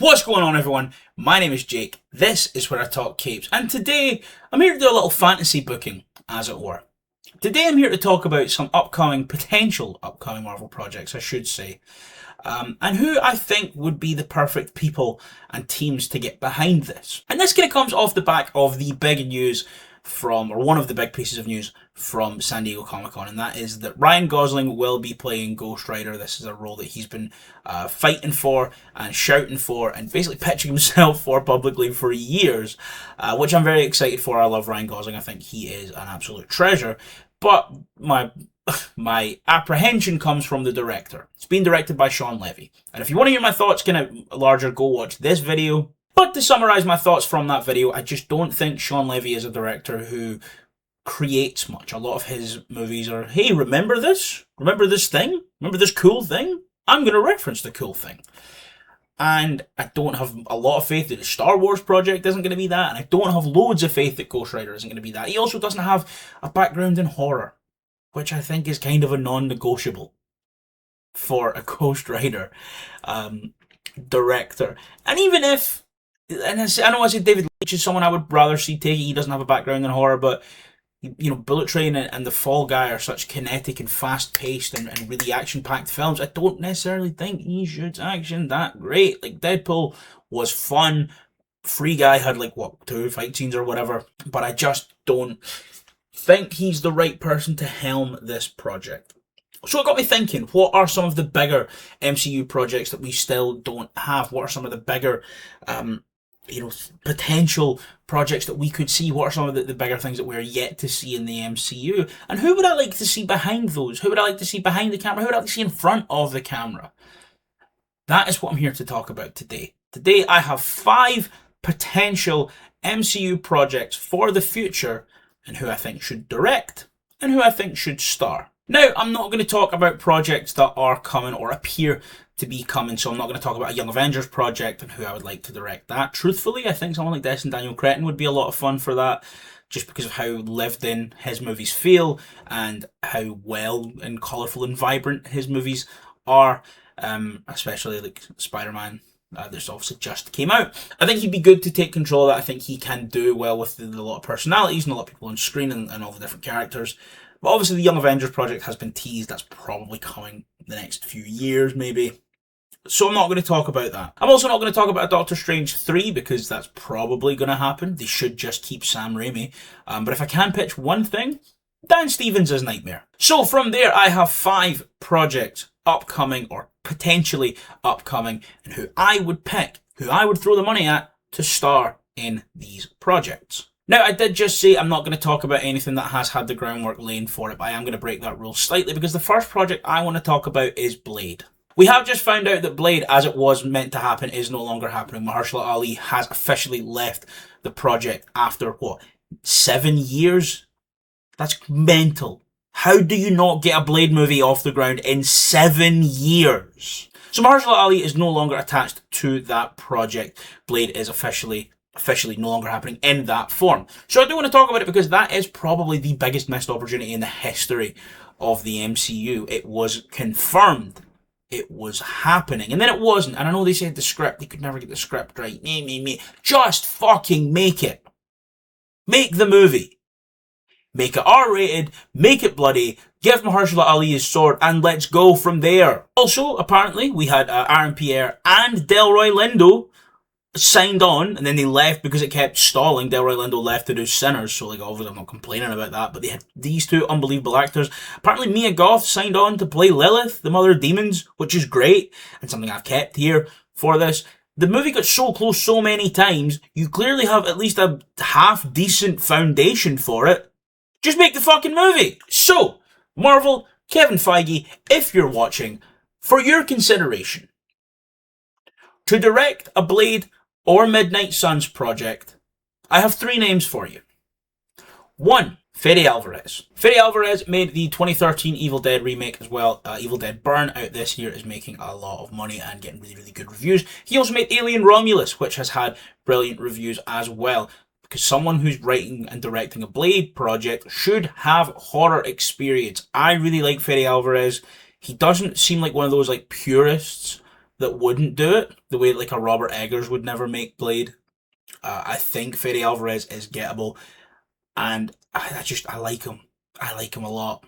What's going on, everyone? My name is Jake. This is where I talk capes, and today I'm here to do a little fantasy booking, as it were. Today I'm here to talk about some potential upcoming Marvel projects, I should say, and who I think would be the perfect people and teams to get behind this. And this kind of comes off the back of the big news or one of the big pieces of news from San Diego Comic-Con, and that is that Ryan Gosling will be playing Ghost Rider. This is a role that he's been fighting for and shouting for and basically pitching himself for publicly for years, which I'm very excited for. I love Ryan Gosling. I think he is an absolute treasure. But my apprehension comes from the director. It's being directed by Sean Levy. And if you want to hear my thoughts kind of larger, go watch this video. But to summarise my thoughts from that video, I just don't think Sean Levy is a director who creates much. A lot of his movies are, hey, remember this? Remember this thing? Remember this cool thing? I'm going to reference the cool thing. And I don't have a lot of faith that the Star Wars project isn't going to be that, and I don't have loads of faith that Ghost Rider isn't going to be that. He also doesn't have a background in horror, which I think is kind of a non-negotiable for a Ghost Rider director. And even if, and I know I said David Leitch is someone I would rather see take it, he doesn't have a background in horror, but you know, Bullet Train and The Fall Guy are such kinetic and fast-paced and really action-packed films. I don't necessarily think he shoots action that great. Like, Deadpool was fun. Free Guy had, 2 fight scenes or whatever. But I just don't think he's the right person to helm this project. So it got me thinking, what are some of the bigger MCU projects that we still don't have? What are some of the bigger potential projects that we could see? What are some of the bigger things that we're yet to see in the MCU? And who would I like to see behind those? Who would I like to see behind the camera? Who would I like to see in front of the camera? That is what I'm here to talk about today. Today I have 5 potential MCU projects for the future and who I think should direct and who I think should star. Now, I'm not going to talk about projects that are coming or appear to be coming, so I'm not going to talk about a Young Avengers project and who I would like to direct that. Truthfully, I think someone like Destin Daniel Cretton would be a lot of fun for that, just because of how lived in his movies feel and how well and colourful and vibrant his movies are, especially like Spider-Man. This obviously just came out. I think he'd be good to take control of that. I think he can do well with a lot of personalities and a lot of people on screen and all the different characters. But obviously the Young Avengers project has been teased. That's probably coming the next few years, maybe. So I'm not going to talk about that. I'm also not going to talk about Doctor Strange 3 because that's probably going to happen. They should just keep Sam Raimi. But if I can pitch one thing, Dan Stevens is Nightmare. So from there, I have 5 projects upcoming or potentially upcoming and who I would pick, who I would throw the money at to star in these projects. Now, I did just say I'm not going to talk about anything that has had the groundwork laid for it, but I am going to break that rule slightly because the first project I want to talk about is Blade. We have just found out that Blade, as it was meant to happen, is no longer happening. Mahershala Ali has officially left the project after, 7 years? That's mental. How do you not get a Blade movie off the ground in 7 years? So Mahershala Ali is no longer attached to that project. Blade is officially no longer happening in that form. So I do want to talk about it because that is probably the biggest missed opportunity in the history of the MCU. It was confirmed. It was happening. And then it wasn't. And I know they said the script, they could never get the script right. Just fucking make it. Make the movie. Make it R-rated, make it bloody, give Mahershala Ali his sword, and let's go from there. Also, apparently, we had Aaron Pierre and Delroy Lindo signed on, and then they left because it kept stalling. Delroy Lindo left to do Sinners, so obviously I'm not complaining about that, but they had these 2 unbelievable actors. Apparently Mia Goth signed on to play Lilith, the Mother of Demons, which is great, and something I've kept here for this. The movie got so close so many times, you clearly have at least a half-decent foundation for it. Just make the fucking movie! So, Marvel, Kevin Feige, if you're watching, for your consideration, to direct a Blade or Midnight Suns project, I have 3 names for you. 1, Fede Alvarez. Fede Alvarez made the 2013 Evil Dead remake as well. Evil Dead Burn out this year is making a lot of money and getting really, really good reviews. He also made Alien Romulus, which has had brilliant reviews as well. Because someone who's writing and directing a Blade project should have horror experience. I really like Fede Alvarez. He doesn't seem like one of those purists that wouldn't do it the way like a Robert Eggers would never make Blade. I think Fede Alvarez is gettable, and I like him. I like him a lot.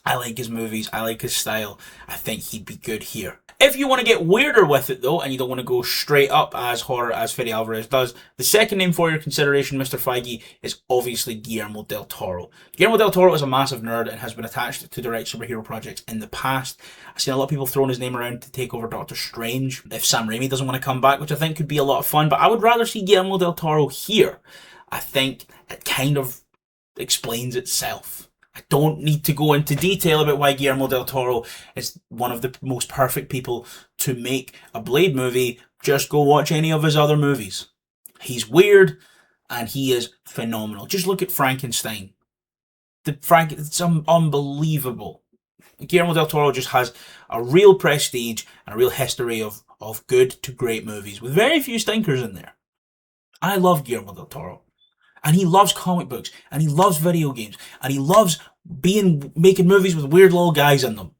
I like his movies. I like his style. I think he'd be good here. If you want to get weirder with it though, and you don't want to go straight up as horror as Fede Alvarez does, the second name for your consideration, Mr. Feige, is obviously Guillermo del Toro. Guillermo del Toro is a massive nerd and has been attached to direct superhero projects in the past. I've seen a lot of people throwing his name around to take over Doctor Strange if Sam Raimi doesn't want to come back, which I think could be a lot of fun, but I would rather see Guillermo del Toro here. I think it kind of explains itself. I don't need to go into detail about why Guillermo del Toro is one of the most perfect people to make a Blade movie. Just go watch any of his other movies. He's weird and he is phenomenal. Just look at Frankenstein. It's unbelievable. Guillermo del Toro just has a real prestige and a real history of good to great movies with very few stinkers in there. I love Guillermo del Toro. And he loves comic books, and he loves video games, and he loves making movies with weird little guys in them.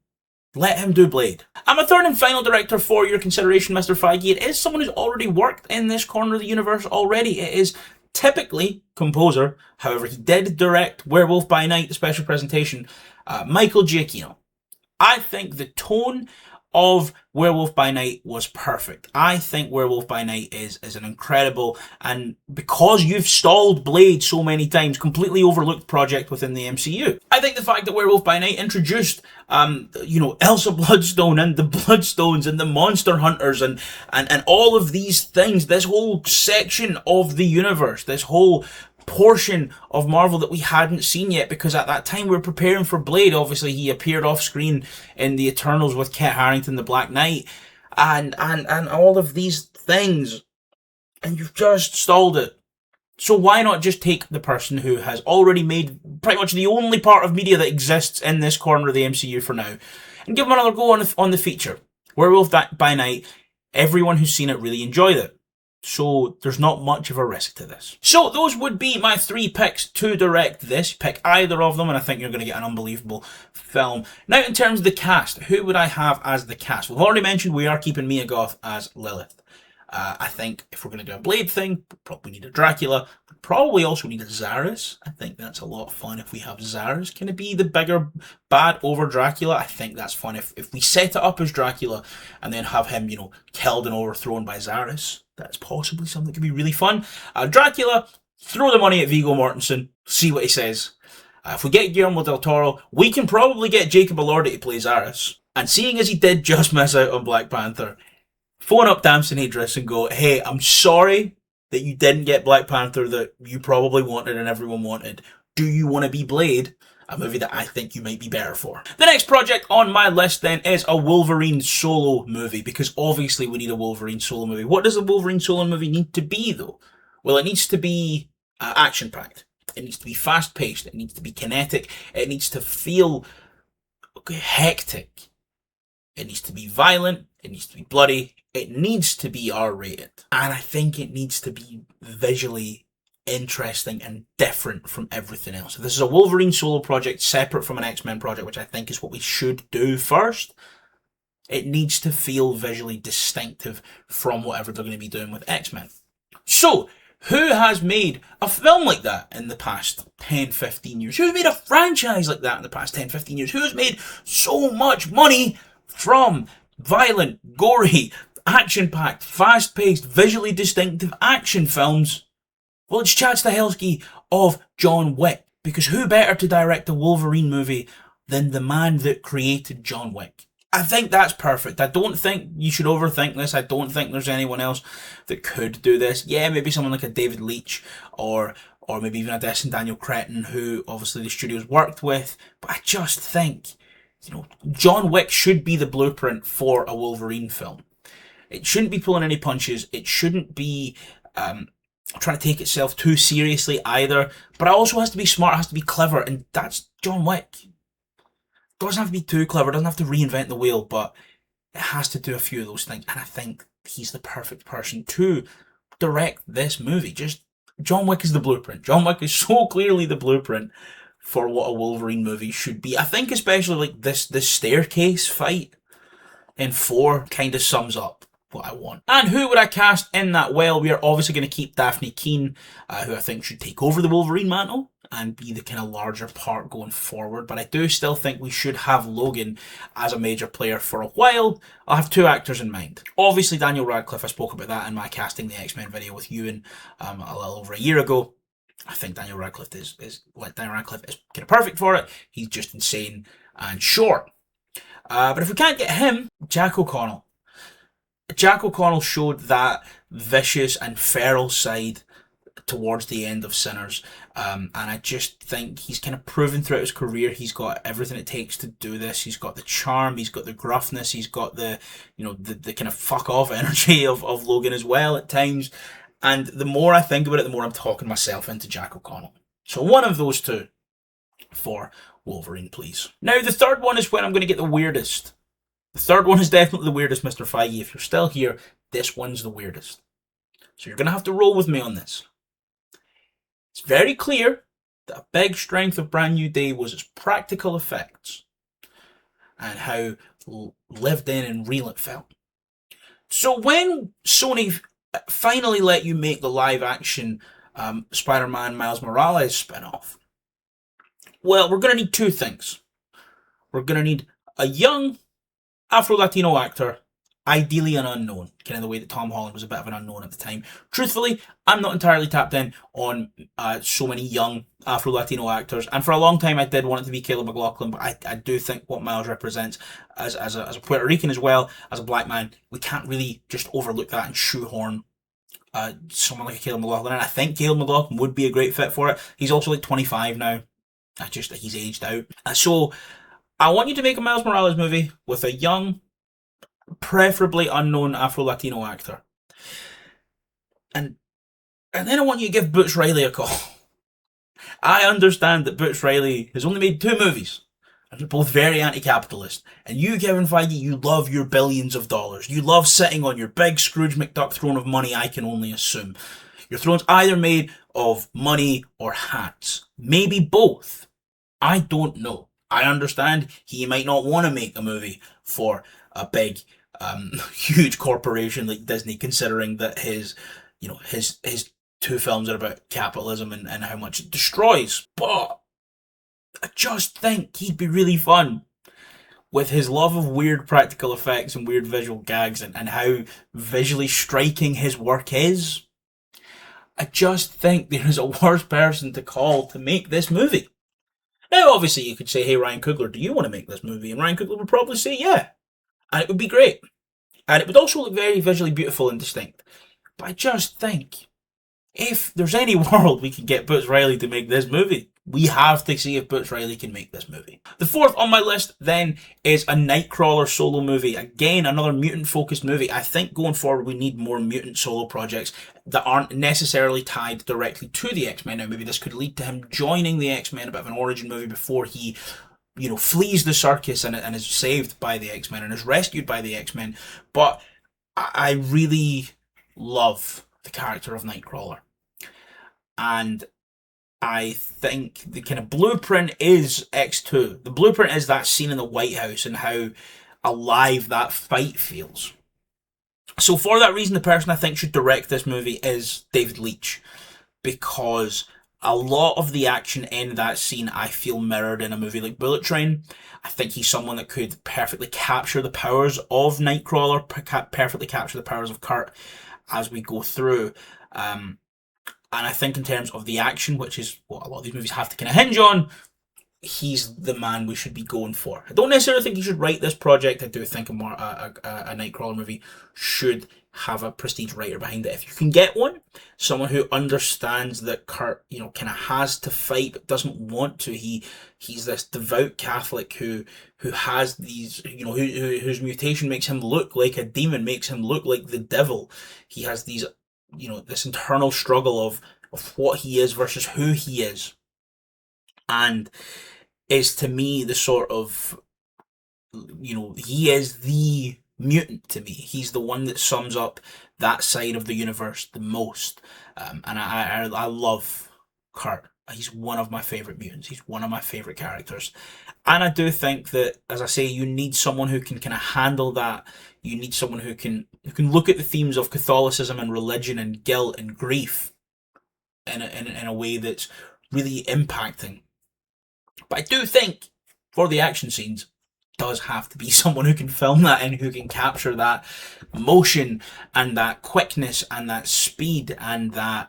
Let him do Blade. And my third and final director for your consideration, Mr. Feige, it is someone who's already worked in this corner of the universe already. It is typically composer, however, he did direct Werewolf by Night, the special presentation, Michael Giacchino. I think the tone of Werewolf by Night was perfect. I think Werewolf by Night is an incredible, and because you've stalled Blade so many times, completely overlooked project within the MCU. I think the fact that Werewolf by Night introduced, Elsa Bloodstone and the Bloodstones and the Monster Hunters and all of these things, this whole section of the universe, this whole portion of Marvel that we hadn't seen yet, because at that time we were preparing for Blade. Obviously he appeared off screen in the Eternals with Kit Harington, the Black Knight, and all of these things, and you've just stalled it. So why not just take the person who has already made pretty much the only part of media that exists in this corner of the MCU for now, and give them another go on the feature. Werewolf by Night, everyone who's seen it really enjoyed it. So there's not much of a risk to this. So those would be my 3 picks to direct this. Pick either of them and I think you're going to get an unbelievable film. Now in terms of the cast, who would I have as the cast? We've already mentioned we are keeping Mia Goth as Lilith. I think if we're going to do a Blade thing, we probably need a Dracula. We probably also need a Zaris. I think that's a lot of fun if we have Zaris. Can it be the bigger bad over Dracula? I think that's fun. If we set it up as Dracula and then have him, killed and overthrown by Zaris, that's possibly something that could be really fun. Dracula, throw the money at Viggo Mortensen, see what he says. If we get Guillermo del Toro, we can probably get Jacob Elordi to play Zaris. And seeing as he did just miss out on Black Panther, phone up Damson Idris and go, hey, I'm sorry that you didn't get Black Panther that you probably wanted and everyone wanted. Do you want to be Blade? A movie that I think you might be better for. The next project on my list then is a Wolverine solo movie, because obviously we need a Wolverine solo movie. What does a Wolverine solo movie need to be though? Well, it needs to be action-packed. It needs to be fast-paced. It needs to be kinetic. It needs to feel hectic. It needs to be violent. It needs to be bloody. It needs to be R-rated. And I think it needs to be visually interesting and different from everything else. If this is a Wolverine solo project separate from an X-Men project, which I think is what we should do first, it needs to feel visually distinctive from whatever they're going to be doing with X-Men. So, who has made a film like that in the past 10, 15 years? Who has made a franchise like that in the past 10, 15 years? Who has made so much money from violent, gory, action-packed, fast-paced, visually distinctive action films? Well, it's Chad Stahelski of John Wick, because who better to direct a Wolverine movie than the man that created John Wick? I think that's perfect. I don't think you should overthink this. I don't think there's anyone else that could do this. Yeah, maybe someone like a David Leitch or maybe even a Destin Daniel Cretton, who obviously the studios worked with. But I just think, John Wick should be the blueprint for a Wolverine film. It shouldn't be pulling any punches. It shouldn't be trying to take itself too seriously either. But it also has to be smart, it has to be clever, and that's John Wick. It doesn't have to be too clever, it doesn't have to reinvent the wheel, but it has to do a few of those things. And I think he's the perfect person to direct this movie. John Wick is the blueprint. John Wick is so clearly the blueprint for what a Wolverine movie should be. I think especially like this staircase fight. in 4 kind of sums up what I want. And who would I cast in that? Well, we are obviously going to keep Daphne Keane, who I think should take over the Wolverine mantle and be the kind of larger part going forward. But I do still think we should have Logan as a major player for a while. I'll have 2 actors in mind. Obviously, Daniel Radcliffe, I spoke about that in my casting the X-Men video with Ewan a little over a year ago. I think Daniel Radcliffe is kind of perfect for it. He's just insane and short. But if we can't get him, Jack O'Connell. Jack O'Connell showed that vicious and feral side towards the end of Sinners, and I just think he's kind of proven throughout his career he's got everything it takes to do this. He's got the charm, he's got the gruffness, he's got the kind of fuck off energy of Logan as well at times. And the more I think about it, the more I'm talking myself into Jack O'Connell. So one of those 2 for Wolverine, please. Now the third one is when I'm going to get the weirdest. The third one is definitely the weirdest, Mr. Feige. If you're still here, this one's the weirdest. So you're going to have to roll with me on this. It's very clear that a big strength of Brand New Day was its practical effects and how lived in and real it felt. So when Sony finally let you make the live action Spider-Man Miles Morales spin-off, well, we're going to need 2 things. We're going to need a young Afro-Latino actor, ideally an unknown, kind of the way that Tom Holland was a bit of an unknown at the time. Truthfully, I'm not entirely tapped in on so many young Afro-Latino actors, and for a long time I did want it to be Caleb McLaughlin, but I do think what Miles represents as a Puerto Rican as well, as a black man, we can't really just overlook that and shoehorn someone like Caleb McLaughlin, and I think Caleb McLaughlin would be a great fit for it. He's also like 25 now. He's aged out. So I want you to make a Miles Morales movie with a young, preferably unknown Afro-Latino actor. And then I want you to give Boots Riley a call. I understand that Boots Riley has only made 2 movies, and they're both very anti-capitalist. And you, Kevin Feige, you love your billions of dollars. You love sitting on your big Scrooge McDuck throne of money, I can only assume. Your throne's either made of money or hats. Maybe both. I don't know. I understand he might not want to make a movie for a big, huge corporation like Disney, considering that his 2 films are about capitalism and how much it destroys. But I just think he'd be really fun with his love of weird practical effects and weird visual gags and how visually striking his work is. I just think there is a worse person to call to make this movie. Now, obviously, you could say, hey, Ryan Coogler, do you want to make this movie? And Ryan Coogler would probably say, yeah. And it would be great. And it would also look very visually beautiful and distinct. But I just think, if there's any world we can get Boots Riley to make this movie, we have to see if Boots Riley can make this movie. The 4th on my list, then, is a Nightcrawler solo movie. Again, another mutant-focused movie. I think going forward we need more mutant solo projects that aren't necessarily tied directly to the X-Men. Now, maybe this could lead to him joining the X-Men, a bit of an origin movie before he flees the circus and is saved by the X-Men and is rescued by the X-Men. But I really love the character of Nightcrawler. And I think the kind of blueprint is X2. The blueprint is that scene in the White House and how alive that fight feels. So for that reason, the person I think should direct this movie is David Leitch, because a lot of the action in that scene I feel mirrored in a movie like Bullet Train. I think he's someone that could perfectly capture the powers of Nightcrawler, perfectly capture the powers of Kurt as we go through. And I think in terms of the action, which is what a lot of these movies have to kind of hinge on, he's the man we should be going for. I don't necessarily think he should write this project. I do think a Nightcrawler movie should have a prestige writer behind it. If you can get one, someone who understands that Kurt, kind of has to fight but doesn't want to. He's this devout Catholic who has these, whose mutation makes him look like a demon, makes him look like the devil. He has these, this internal struggle of what he is versus who he is. And is to me the sort of, he is the mutant to me. He's the one that sums up that side of the universe the most. And I love Kurt. He's one of my favourite mutants. He's one of my favourite characters. And I do think that, as I say, you need someone who can kind of handle that. You need someone who can look at the themes of Catholicism and religion and guilt and grief in a way that's really impacting. But I do think for the action scenes, does have to be someone who can film that and who can capture that motion and that quickness and that speed and that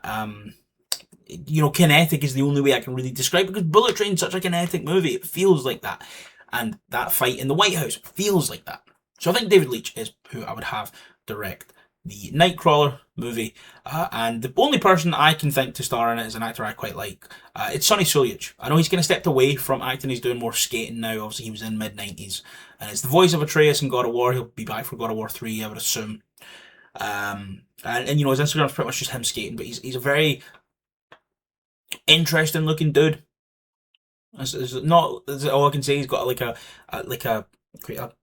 kinetic is the only way I can really describe it, because Bullet Train's such a kinetic movie. It feels like that. And that fight in the White House feels like that. So I think David Leitch is who I would have direct the Nightcrawler movie. And the only person I can think to star in it is an actor I quite like. It's Sonny Solich. I know he's kind of stepped away from acting. He's doing more skating now. Obviously, he was in mid-90s. And it's the voice of Atreus in God of War. He'll be back for God of War 3, I would assume. And his Instagram's pretty much just him skating. But he's a very interesting looking dude. All I can say. He's got like a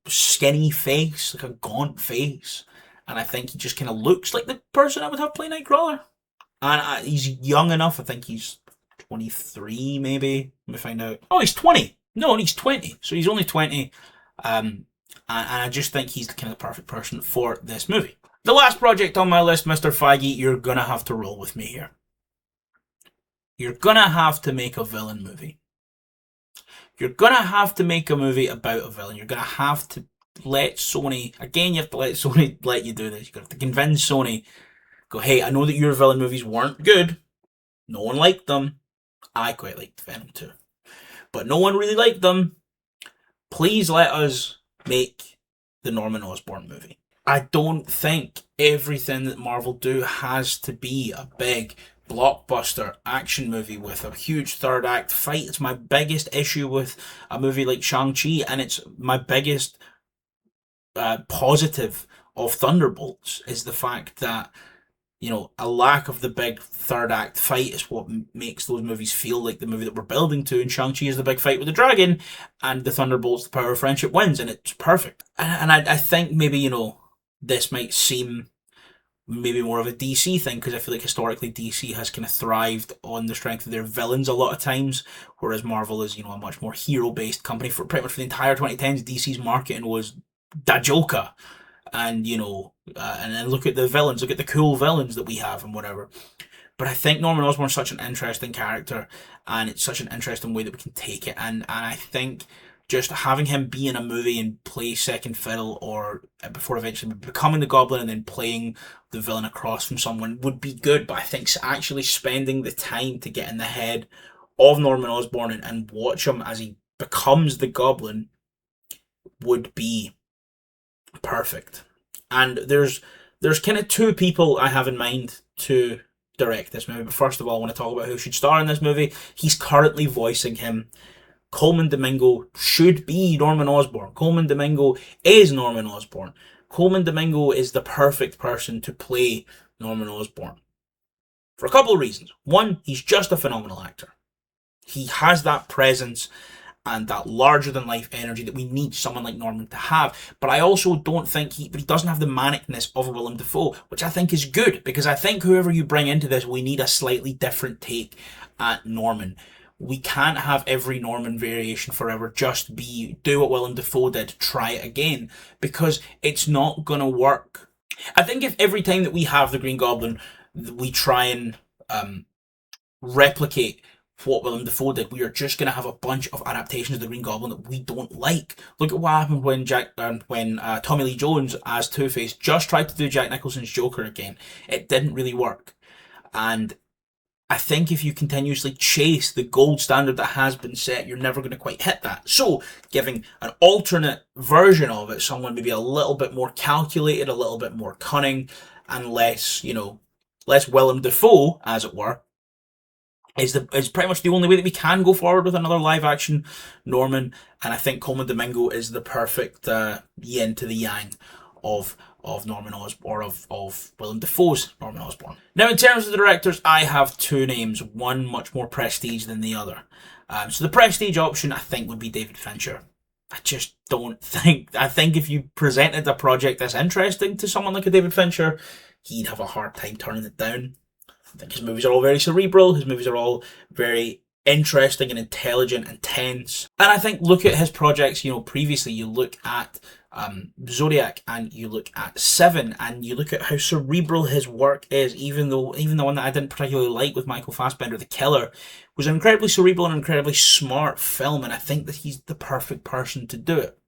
skinny face, like a gaunt face, and I think he just kind of looks like the person I would have play Nightcrawler. And he's young enough. I think he's 23, maybe. Let me find out. Oh, he's 20. No, he's 20. So he's only 20. And I just think he's the kind of perfect person for this movie. The last project on my list, Mr. Feige, you're gonna have to roll with me here. You're gonna have to make a villain movie. You're gonna have to make a movie about a villain. You're gonna have to let Sony, again, you have to let Sony let you do this. You've got to convince Sony, go, hey, I know that your villain movies weren't good. No one liked them. I quite liked Venom 2. But no one really liked them. Please let us make the Norman Osborn movie. I don't think everything that Marvel do has to be a big blockbuster action movie with a huge third act fight. It's my biggest issue with a movie like Shang-Chi, and it's my biggest positive of Thunderbolts is the fact that, a lack of the big third act fight is what makes those movies feel like the movie that we're building to. And Shang-Chi is the big fight with the dragon, and the Thunderbolts, the power of friendship, wins, and it's perfect. And I think maybe, this might seem maybe more of a DC thing, because I feel like historically DC has kind of thrived on the strength of their villains a lot of times, whereas Marvel is, a much more hero-based company. For pretty much for the entire 2010s, DC's marketing was da Joker, and and then look at the villains, look at the cool villains that we have and whatever. But I think Norman Osborn's such an interesting character, and it's such an interesting way that we can take it, and I think just having him be in a movie and play second fiddle, or before eventually becoming the Goblin and then playing the villain across from someone, would be good. But I think actually spending the time to get in the head of Norman Osborn and watch him as he becomes the Goblin would be perfect. And there's kind of two people I have in mind to direct this movie. But first of all, I want to talk about who should star in this movie. He's currently voicing him. Coleman Domingo should be Norman Osborn. Coleman Domingo is Norman Osborn. Coleman Domingo is the perfect person to play Norman Osborn. For a couple of reasons. One, he's just a phenomenal actor. He has that presence and that larger-than-life energy that we need someone like Norman to have. But I also don't think he doesn't have the manicness of a Willem Dafoe, which I think is good, because I think whoever you bring into this, we need a slightly different take at Norman. We can't have every Norman variation forever just do what Willem Dafoe did, try it again, because it's not going to work. I think if every time that we have the Green Goblin, we try and replicate what Willem Dafoe did, we are just going to have a bunch of adaptations of the Green Goblin that we don't like. Look at what happened when Tommy Lee Jones as Two-Face just tried to do Jack Nicholson's Joker again. It didn't really work. And I think if you continuously chase the gold standard that has been set, you're never going to quite hit that. So, giving an alternate version of it, someone maybe a little bit more calculated, a little bit more cunning, and less Willem Dafoe, as it were, is pretty much the only way that we can go forward with another live-action Norman. And I think Coleman Domingo is the perfect yin to the yang of Norman Osborn, of Willem Dafoe's Norman Osborn. Now, in terms of the directors, I have two names, one much more prestige than the other. So the prestige option, I think, would be David Fincher. I just don't think... I think if you presented a project that's interesting to someone like a David Fincher, he'd have a hard time turning it down. I think his movies are all very cerebral. His movies are all very interesting and intelligent and tense. And I think, look at his projects, previously you look at Zodiac and you look at Seven and you look at how cerebral his work is, even the one that I didn't particularly like with Michael Fassbender, The Killer, was an incredibly cerebral and incredibly smart film, and I think that he's the perfect person to do it.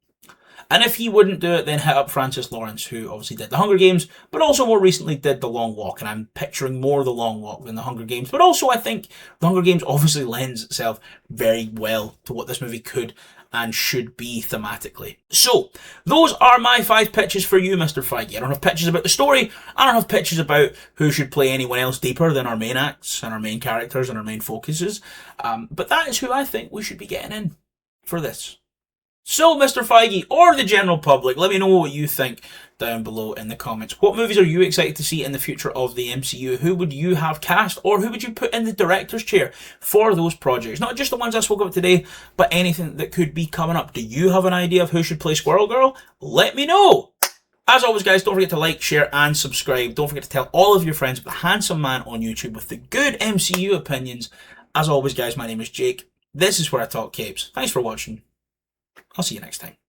And if he wouldn't do it, then hit up Francis Lawrence, who obviously did The Hunger Games, but also more recently did The Long Walk. And I'm picturing more The Long Walk than The Hunger Games. But also I think The Hunger Games obviously lends itself very well to what this movie could and should be thematically. So, those are my 5 pitches for you, Mr. Feige. I don't have pitches about the story. I don't have pitches about who should play anyone else deeper than our main acts and our main characters and our main focuses. But that is who I think we should be getting in for this. So, Mr. Feige, or the general public, let me know what you think down below in the comments. What movies are you excited to see in the future of the MCU? Who would you have cast, or who would you put in the director's chair for those projects? Not just the ones I spoke about today, but anything that could be coming up. Do you have an idea of who should play Squirrel Girl? Let me know! As always, guys, don't forget to like, share, and subscribe. Don't forget to tell all of your friends about the handsome man on YouTube with the good MCU opinions. As always, guys, my name is Jake. This is where I talk capes. Thanks for watching. I'll see you next time.